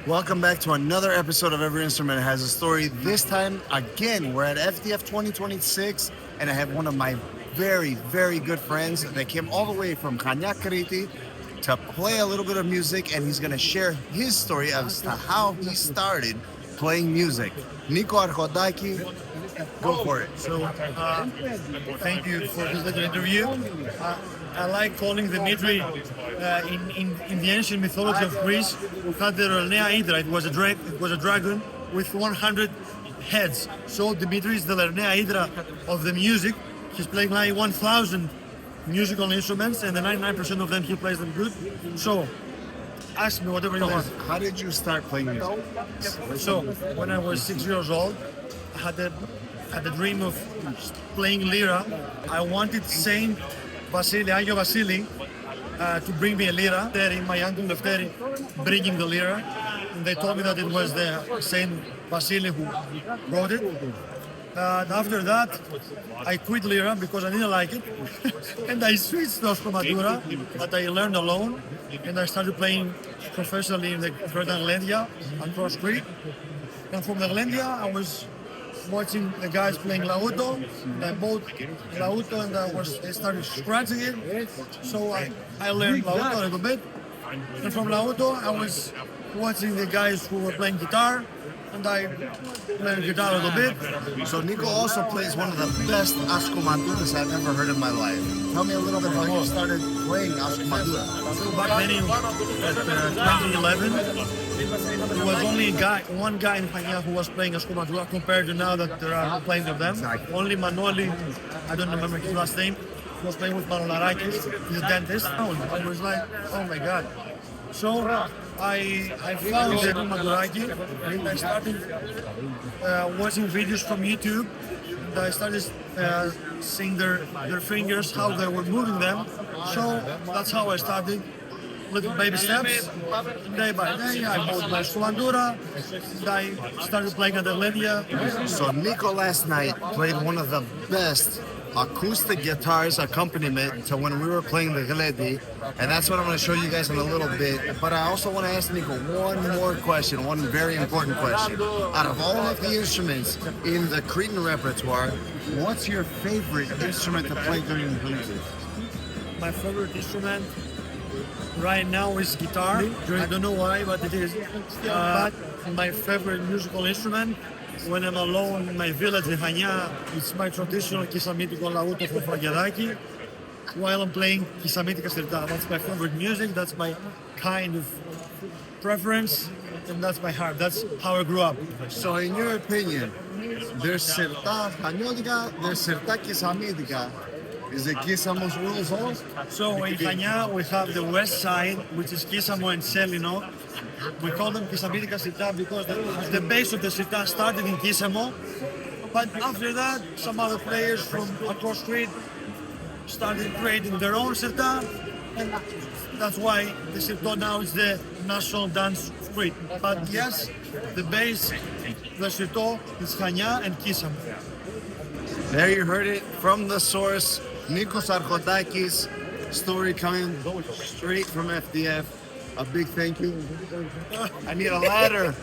Welcome back to another episode of Every Instrument Has a Story. This time, again, we're at FDF 2026, and I have one of my very, very good friends that came all the way from Chania, Crete, to play a little bit of music, and he's going to share his story as to how he started playing music. Nikos Archontakis, go for it. Thank you for this little interview. I like calling Dimitri in the ancient mythology of Greece, had the Chania Hydra. It was a dragon with 100 heads. So Dimitri is the Chania Hydra of the music. He's playing like 1,000 musical instruments, and the 99% of them he plays them good. So ask me whatever you want. How did you start playing music? So when I was 6 years old, I had the dream of playing lira. I wanted Saint Vasili, Agio Vasili, to bring me a lira. My uncle Lefteri bringing the lira, and they told me that it was the Saint Vasili who wrote it. After that, I quit lira because I didn't like it, and I switched to Ascomatura that I learned alone, and I started playing professionally in the Crete across Crete. And from the Glendia, I was watching the guys playing lauto, and I bought lauto, and I started scratching it. So I learned lauto a little bit, and from lauto I was watching the guys who were playing guitar, and I learned guitar a little bit. So Nico also plays one of the best ascomaturas I've ever heard in my life. Tell me a little bit how you started playing ascomatura. So back then in 2011, there was only one guy in Chania who was playing ascomatura compared to now that there are plenty of them. Only Manoli, I don't remember his last name, was playing with Manolarakis, he's a dentist. I was like, oh my god. So I found the Manolaki, and I started watching videos from YouTube. And I started seeing their fingers, how they were moving them. So that's how I started. Little baby steps, day by day. I bought my Sulandura, and I started playing at the Lendia. So Nico last night played one of the best acoustic guitars accompaniment to when we were playing the Crete, and that's what I'm going to show you guys in a little bit. But I also want to ask Nico one more question, one very important question. Out of all of the instruments in the Cretan repertoire, what's your favorite instrument to play during the music? My favorite instrument right now is guitar. I don't know why, but it is. But my favorite musical instrument, when I'm alone in my village in Chania, it's my traditional Kisamitico lauto from Fragiadaki, while I'm playing Kisamitica Sirta. That's my favorite music, that's my kind of preference, and that's my heart. That's how I grew up. So in your opinion, there's Sirta Chaniotica, there's Sirta Kisamitica. Is it Kisamos rules all? So in Chania, we have the west side, which is Kisamo and Selino. We call them Kisamitica Sirta because the base of the Sirta started in Kisamo. But after that, some other players from across Crete started creating their own Sirta. And that's why the Sirta now is the national dance of Crete. But yes, the base, the Sirta is Chania and Kisamo. There you heard it from the source. Nikos Archontakis, story coming straight from FDF. A big thank you. I need a ladder.